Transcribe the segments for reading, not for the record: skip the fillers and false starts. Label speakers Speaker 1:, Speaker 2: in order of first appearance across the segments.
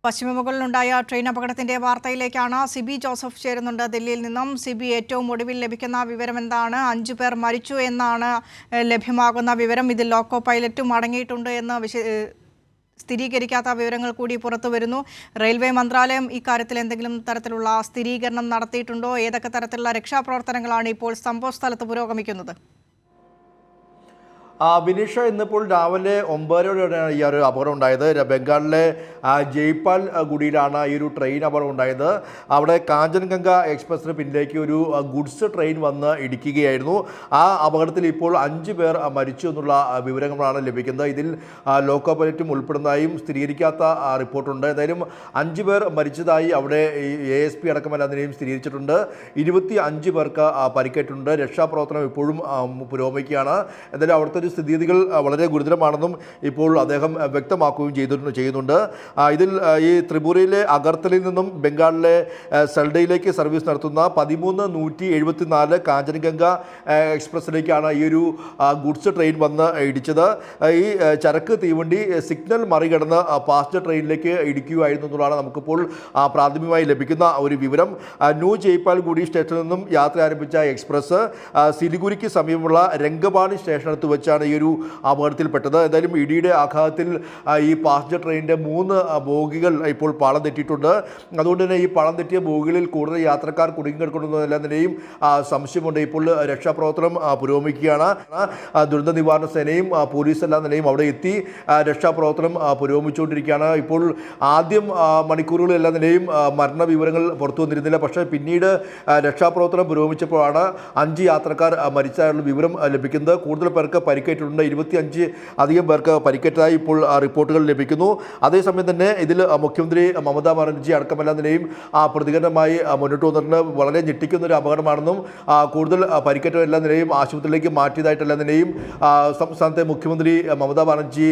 Speaker 1: പശ്ചിമബംഗാളിലുണ്ടായ train അപകടത്തിന്റെ വാർത്തയിലേക്കാണ് Sibi Joseph ചേരുന്നുണ്ട് ഡൽഹിയിൽ നിന്നും. സിബി, ഏറ്റവും ഒടുവിൽ ലഭിക്കുന്ന വിവരം എന്താണ്? 5 പേർ മരിച്ചു എന്നാണ് ലഭ്യമാകുന്ന വിവരം. ഇതിൽ ലോക്കോ പൈലറ്റും അടങ്ങിയിട്ടുണ്ട് എന്ന് സ്ഥിരീകരിക്കാത്ത വിവരങ്ങൾ കൂടി പുറത്തു വരുന്നു. റെയിൽവേ മന്ത്രാലയം ഇക്കാര്യത്തിൽ എന്തെങ്കിലും തരത്തിലുള്ള സ്ഥിരീകരണം നടത്തിയിട്ടുണ്ടോ? ഏതൊക്കെ തരത്തിലുള്ള രക്ഷാപ്രവർത്തനങ്ങളാണ് ഇപ്പോൾ സംഭവസ്ഥലത്ത് പുരോഗമിക്കുന്നത്?
Speaker 2: വിനീഷ, ഇന്നിപ്പോൾ രാവിലെ 9:30 ഈ ഒരു അപകടം ഉണ്ടായത്. ബംഗാളിലെ ജയ്പാൽ ഗുഡിയിലാണ് ഈ ഒരു ട്രെയിൻ അപകടം ഉണ്ടായത്. അവിടെ കാഞ്ചൻഗംഗ എക്സ്പ്രസിന് പിന്നിലേക്ക് ഒരു ഗുഡ്സ് ട്രെയിൻ വന്ന് ഇടിക്കുകയായിരുന്നു. ആ അപകടത്തിൽ ഇപ്പോൾ 5 പേർ മരിച്ചു എന്നുള്ള വിവരങ്ങളാണ് ലഭിക്കുന്നത്. ഇതിൽ ലോക്കോ പൈലറ്റും ഉൾപ്പെടുന്നതായും സ്ഥിരീകരിക്കാത്ത റിപ്പോർട്ടുണ്ട്. എന്തായാലും 5 പേർ മരിച്ചതായി അവിടെ ASP അടക്കമല്ലാതിനെയും സ്ഥിരീകരിച്ചിട്ടുണ്ട്. 25 പേർക്ക് പരിക്കേറ്റിട്ടുണ്ട്. രക്ഷാപ്രവർത്തനം ഇപ്പോഴും പുരോഗമിക്കുകയാണ്. എന്തായാലും അവിടുത്തെ സ്ഥിതിഗതികൾ വളരെ ഗുരുതരമാണെന്നും ഇപ്പോൾ അദ്ദേഹം വ്യക്തമാക്കുകയും ചെയ്യുന്നുണ്ട്. ഇതിൽ ഈ ത്രിപുരയിലെ അഗർത്തലയിൽ നിന്നും ബംഗാളിലെ സെൽഡയിലേക്ക് സർവീസ് നടത്തുന്ന 13-174 കാഞ്ചൻഗംഗ എക്സ്പ്രസിലേക്കാണ് ഈ ഒരു ഗുഡ്സ് ട്രെയിൻ വന്ന് ഇടിച്ചത്. ഈ ചരക്ക് തീവണ്ടി സിഗ്നൽ മറികടന്ന് പാസഞ്ചർ ട്രെയിനിലേക്ക് ഇടിക്കുകയായിരുന്നു എന്നുള്ളതാണ് നമുക്കിപ്പോൾ പ്രാഥമികമായി ലഭിക്കുന്ന ഒരു വിവരം. ന്യൂ ജയ്പാൽ ഗുഡി സ്റ്റേഷനിൽ നിന്നും യാത്ര ആരംഭിച്ച എക്സ്പ്രസ് സിലിഗുരിക്ക് സമീപമുള്ള രംഗബാണി സ്റ്റേഷനടുത്ത് വെച്ചാണ് ഈ ഒരു അപകടത്തിൽപ്പെട്ടത്. എന്തായാലും ഇടിയുടെ ആഘാതത്തിൽ ഈ പാസഞ്ചർ ട്രെയിനിൻ്റെ 3 ബോഗികൾ ഇപ്പോൾ പാളം തെറ്റിയിട്ടുണ്ട്. അതുകൊണ്ട് തന്നെ ഈ പാളം തെറ്റിയ ബോഗികളിൽ കൂടുതൽ യാത്രക്കാർ കുടുങ്ങിക്കിടക്കുന്നതെല്ലാം തന്നെയും സംശയമുണ്ട്. ഇപ്പോൾ രക്ഷാപ്രവർത്തനം പുരോഗമിക്കുകയാണ്. ദുരന്ത നിവാരണ സേനയും പോലീസെല്ലാം തന്നെയും അവിടെ എത്തി രക്ഷാപ്രവർത്തനം പുരോഗമിച്ചുകൊണ്ടിരിക്കുകയാണ്. ഇപ്പോൾ ആദ്യം മണിക്കൂറുകളെല്ലാം തന്നെയും മരണവിവരങ്ങൾ പുറത്തു വന്നിരുന്നില്ല. പക്ഷേ പിന്നീട് രക്ഷാപ്രവർത്തനം പുരോഗമിച്ചപ്പോഴാണ് 5 യാത്രക്കാർ മരിച്ചതായുള്ള വിവരം ലഭിക്കുന്നത്. കൂടുതൽ പേർക്ക് പരിക്കേറ്റിട്ടുണ്ട്. 25 അധികം പേർക്ക് പരിക്കേറ്റതായി ഇപ്പോൾ റിപ്പോർട്ടുകൾ ലഭിക്കുന്നു. അതേസമയം തന്നെ ഇതിൽ മുഖ്യമന്ത്രി മമതാ ബാനർജി അടക്കമെല്ലാം തന്നെയും പ്രതികരണമായി മുന്നോട്ട് വന്നിട്ടുണ്ട്. വളരെ ഞെട്ടിക്കുന്ന ഒരു അപകടമാണെന്നും കൂടുതൽ പരിക്കേറ്റവരെല്ലാം തന്നെയും ആശുപത്രിയിലേക്ക് മാറ്റിയതായിട്ടെല്ലാം തന്നെയും സംസ്ഥാനത്തെ മുഖ്യമന്ത്രി മമതാ ബാനർജി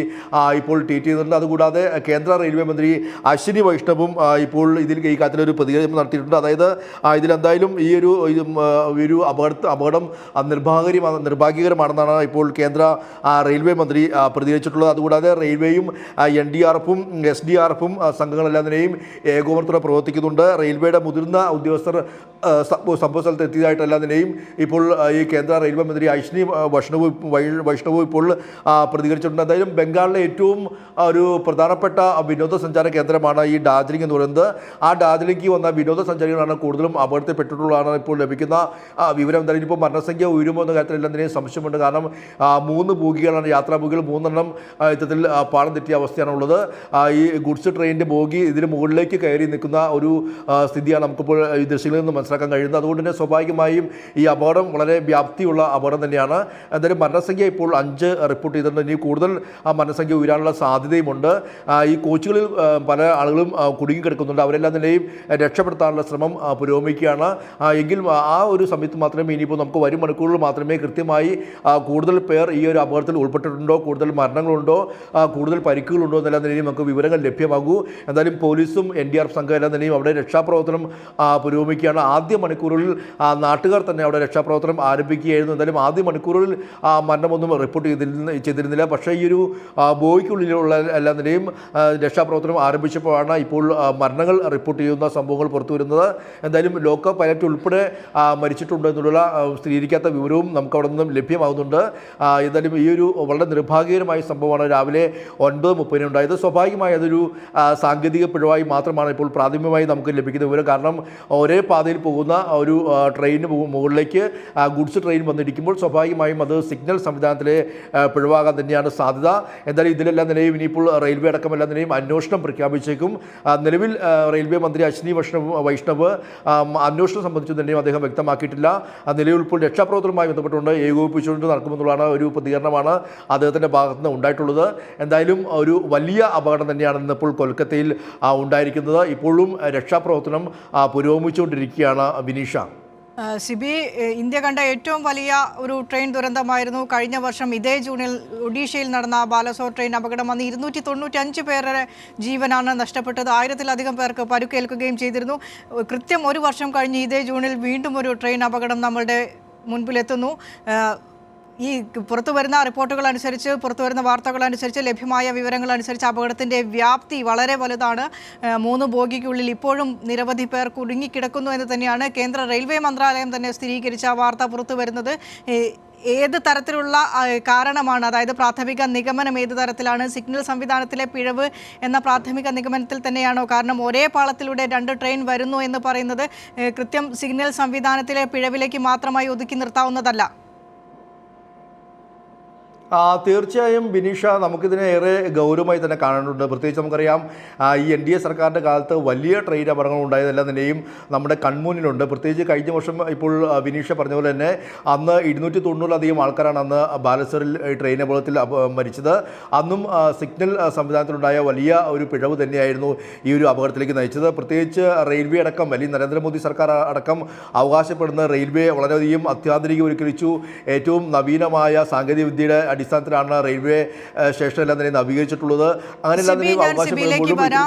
Speaker 2: ഇപ്പോൾ ട്വീറ്റ് ചെയ്തിട്ടുണ്ട്. അതുകൂടാതെ കേന്ദ്ര റെയിൽവേ മന്ത്രി അശ്വിനി വൈഷ്ണവും ഇപ്പോൾ ഈ കാര്യത്തിലൊരു പ്രതികരണം നടത്തിയിട്ടുണ്ട്. അതായത് ഇതിലെന്തായാലും ഈ ഒരു അപകടം നിർഭാഗ്യകരമാണെന്നാണ് ഇപ്പോൾ കേന്ദ്ര റെയിൽവേ മന്ത്രി പ്രതികരിച്ചിട്ടുള്ളത്. അതുകൂടാതെ റെയിൽവേയും NDRFും SDRFും സംഘങ്ങളെല്ലാം തന്നെയും ഏകോപനത്തോടെ പ്രവർത്തിക്കുന്നുണ്ട്. റെയിൽവേയുടെ മുതിർന്ന ഉദ്യോഗസ്ഥർ സംഭവ സ്ഥലത്ത് എത്തിയതായിട്ടെല്ലാം തന്നെയും ഇപ്പോൾ ഈ കേന്ദ്ര റെയിൽവേ മന്ത്രി അശ്വിനി വൈഷ്ണവ് ഇപ്പോൾ പ്രതികരിച്ചിട്ടുണ്ട്. എന്തായാലും ബംഗാളിലെ ഏറ്റവും ഒരു പ്രധാനപ്പെട്ട വിനോദസഞ്ചാര കേന്ദ്രമാണ് ഈ ഡാർജിലിംഗ് എന്ന് പറയുന്നത്. ആ ഡാർജിലിംഗിൽ വന്ന വിനോദസഞ്ചാരികളാണ് കൂടുതലും അപകടത്തിൽപ്പെട്ടിട്ടുള്ളതാണ് ഇപ്പോൾ ലഭിക്കുന്ന വിവരം. എന്തായാലും ഇപ്പോൾ മരണസംഖ്യ ഉയരുമോ എന്ന കാര്യത്തിലെല്ലാം തന്നെ സംശയമുണ്ട്. കാരണം 3 ബോഗികളാണ്, യാത്രാ ബോഗികൾ 3 ഇത്തരത്തിൽ പാളം തെറ്റിയ അവസ്ഥയാണുള്ളത്. ഈ ഗുഡ്സ് ട്രെയിനിൻ്റെ ബോഗി ഇതിന് മുകളിലേക്ക് കയറി നിൽക്കുന്ന ഒരു സ്ഥിതിയാണ് നമുക്കിപ്പോൾ ഈ ദൃശ്യങ്ങളിൽ നിന്ന് മനസ്സിലാക്കാൻ കഴിയുന്നത്. അതുകൊണ്ട് തന്നെ സ്വാഭാവികമായും ഈ അപകടം വളരെ വ്യാപ്തിയുള്ള അപകടം തന്നെയാണ്. എന്തായാലും മരണസംഖ്യ ഇപ്പോൾ 5 റിപ്പോർട്ട് ചെയ്തിട്ടുണ്ട്. ഇനി കൂടുതൽ മരണസംഖ്യ ഉയരാനുള്ള സാധ്യതയുമുണ്ട്. ഈ കോച്ചുകളിൽ പല ആളുകളും കുടുങ്ങിക്കിടക്കുന്നുണ്ട്. അവരെല്ലാം തന്നെയും രക്ഷപ്പെടുത്താനുള്ള ശ്രമം പുരോഗമിക്കുകയാണ്. എങ്കിൽ ആ ഒരു സമയത്ത് മാത്രമേ ഇനിയിപ്പോൾ നമുക്ക് വരും മണിക്കൂറുകൾ മാത്രമേ കൃത്യമായി കൂടുതൽ പേർ ഈ ഒരു അപകടത്തിൽ ഉൾപ്പെട്ടിട്ടുണ്ടോ, കൂടുതൽ മരണങ്ങളുണ്ടോ, കൂടുതൽ പരിക്കുകളുണ്ടോ എന്നെല്ലാം തന്നെയും നമുക്ക് വിവരങ്ങൾ ലഭ്യമാകൂ. എന്തായാലും പോലീസും NDRF സംഘം എല്ലാം തന്നെയും അവിടെ രക്ഷാപ്രവർത്തനം പുരോഗമിക്കുകയാണ്. ആദ്യ മണിക്കൂറുകളിൽ നാട്ടുകാർ തന്നെ അവിടെ രക്ഷാപ്രവർത്തനം ആരംഭിക്കുകയായിരുന്നു. എന്തായാലും ആദ്യ മണിക്കൂറുകളിൽ മരണമൊന്നും റിപ്പോർട്ട് ചെയ്തിരുന്നില്ല. പക്ഷേ ഈ ഒരു ബോയ്ക്കുള്ളിലുള്ള എല്ലാം തന്നെയും രക്ഷാപ്രവർത്തനം ആരംഭിച്ചപ്പോഴാണ് ഇപ്പോൾ മരണങ്ങൾ റിപ്പോർട്ട് ചെയ്യുന്ന സംഭവങ്ങൾ പുറത്തു വരുന്നത്. എന്തായാലും ലോക്കോ പൈലറ്റ് ഉൾപ്പെടെ മരിച്ചിട്ടുണ്ട് എന്നുള്ള സ്ഥിരീകരിക്കാത്ത വിവരവും നമുക്ക് അവിടെ നിന്നും ലഭ്യമാകുന്നുണ്ട്. എന്തായാലും ഈ ഒരു വളരെ നിർഭാഗ്യകരമായ സംഭവമാണ് രാവിലെ 9:30 ഉണ്ടായത്. സ്വാഭാവികമായി അതൊരു സാങ്കേതിക പിഴവായി മാത്രമാണ് ഇപ്പോൾ പ്രാഥമികമായി നമുക്ക് ലഭിക്കുന്ന വിവരം. കാരണം ഒരേ പാതയിൽ പോകുന്ന ഒരു ട്രെയിനിന് മുകളിലേക്ക് ഗുഡ്സ് ട്രെയിൻ വന്നിരിക്കുമ്പോൾ സ്വാഭാവികമായും അത് സിഗ്നൽ സംവിധാനത്തിലെ പിഴവാകാൻ തന്നെയാണ് സാധ്യത. എന്തായാലും ഇതിലെല്ലാം നിലയും ഇനിയിപ്പോൾ റെയിൽവേ അടക്കമെല്ലാം നിലയും അന്വേഷണം പ്രഖ്യാപിച്ചേക്കും. നിലവിൽ റെയിൽവേ മന്ത്രി അശ്വിനി വൈഷ്ണവ് അന്വേഷണം സംബന്ധിച്ച് തന്നെയും അദ്ദേഹം വ്യക്തമാക്കിയിട്ടില്ല. നിലവിൽ ഇപ്പോൾ രക്ഷാപ്രവർത്തനവുമായി ബന്ധപ്പെട്ടുകൊണ്ട് ഏകോപിപ്പിച്ചുകൊണ്ട് നടക്കുമെന്നുള്ളതാണ് ഒരു പ്രതികരണമാണ് അദ്ദേഹത്തിൻ്റെ ഭാഗത്ത് നിന്ന് ഉണ്ടായിട്ടുള്ളത്. എന്തായാലും ഒരു വലിയ അപകടം തന്നെയാണ് ഇന്നിപ്പോൾ കൊൽക്കത്തയിൽ ഉണ്ടായിരിക്കുന്നത്. ഇപ്പോഴും രക്ഷാപ്രവർത്തനം പുരോഗമിച്ചുകൊണ്ടിരിക്കുകയാണ്. വിനീഷ,
Speaker 1: സിബി, ഇന്ത്യ കണ്ട ഏറ്റവും വലിയ ഒരു ട്രെയിൻ ദുരന്തമായിരുന്നു കഴിഞ്ഞ വർഷം ഇതേ ജൂണിൽ ഒഡീഷയിൽ നടന്ന ബാലസോർ ട്രെയിൻ അപകടം. അന്ന് 295 പേരുടെ ജീവനാണ് നഷ്ടപ്പെട്ടത്. 1000-ലധികം പേർക്ക് പരുക്കേൽക്കുകയും ചെയ്തിരുന്നു. കൃത്യം 1 വർഷം കഴിഞ്ഞ് ഇതേ ജൂണിൽ വീണ്ടും ഒരു ട്രെയിൻ അപകടം നമ്മളുടെ മുൻപിലെത്തുന്നു. ഈ പുറത്തു വരുന്ന റിപ്പോർട്ടുകൾ അനുസരിച്ച്, പുറത്തു വരുന്ന വാർത്തകൾ അനുസരിച്ച്, ലഭ്യമായ വിവരങ്ങൾ അനുസരിച്ച് അപകടത്തിൻ്റെ വ്യാപ്തി വളരെ വലുതാണ്. 3 ബോഗിക്കുള്ളിൽ ഇപ്പോഴും നിരവധി പേർ കുടുങ്ങിക്കിടക്കുന്നു എന്ന് തന്നെയാണ് കേന്ദ്ര റെയിൽവേ മന്ത്രാലയം തന്നെ സ്ഥിരീകരിച്ച വാർത്ത പുറത്തു വരുന്നത്. ഏത് തരത്തിലുള്ള കാരണമാണ്, അതായത് പ്രാഥമിക നിഗമനം ഏത് തരത്തിലാണ്? സിഗ്നൽ സംവിധാനത്തിലെ പിഴവ് എന്ന പ്രാഥമിക നിഗമനത്തിൽ തന്നെയാണോ? കാരണം ഒരേ പാളത്തിലൂടെ 2 ട്രെയിൻ വരുന്നു എന്ന് പറയുന്നത് കൃത്യം സിഗ്നൽ സംവിധാനത്തിലെ പിഴവിലേക്ക് മാത്രമായി ഒതുക്കി നിർത്താവുന്നതല്ല.
Speaker 2: തീർച്ചയായും ബിനീഷ, നമുക്കിതിനെ ഏറെ ഗൗരവമായി തന്നെ കാണേണ്ടതുണ്ട്. പ്രത്യേകിച്ച് നമുക്കറിയാം ഈ NDA സർക്കാരിൻ്റെ കാലത്ത് വലിയ ട്രെയിൻ അപകടങ്ങൾ ഉണ്ടായതെല്ലാം തന്നെയും നമ്മുടെ കൺമുന്നിലുണ്ട്. പ്രത്യേകിച്ച് കഴിഞ്ഞ വർഷം ഇപ്പോൾ ബിനീഷ പറഞ്ഞ പോലെ തന്നെ അന്ന് 290-ലധികം ആൾക്കാരാണ് അന്ന് ബാലസറിൽ ട്രെയിൻ അപകടത്തിൽ മരിച്ചത്. അന്നും സിഗ്നൽ സംവിധാനത്തിലുണ്ടായ വലിയ ഒരു പിഴവ് തന്നെയായിരുന്നു ഈ ഒരു അപകടത്തിലേക്ക് നയിച്ചത്. പ്രത്യേകിച്ച് റെയിൽവേ അടക്കം, അല്ലെങ്കിൽ നരേന്ദ്രമോദി സർക്കാർ അടക്കം അവകാശപ്പെടുന്ന റെയിൽവേ വളരെയധികം അത്യാധുനികവൽക്കരിച്ചു, ഏറ്റവും നവീനമായ സാങ്കേതിക വിദ്യയുടെ അടിസ്ഥാനത്തിലാണ് റെയിൽവേ സ്റ്റേഷനെല്ലാം തന്നെ നവീകരിച്ചിട്ടുള്ളത്. അങ്ങനെയെല്ലാം തന്നെ അവകാശപ്പെടുമ്പോഴും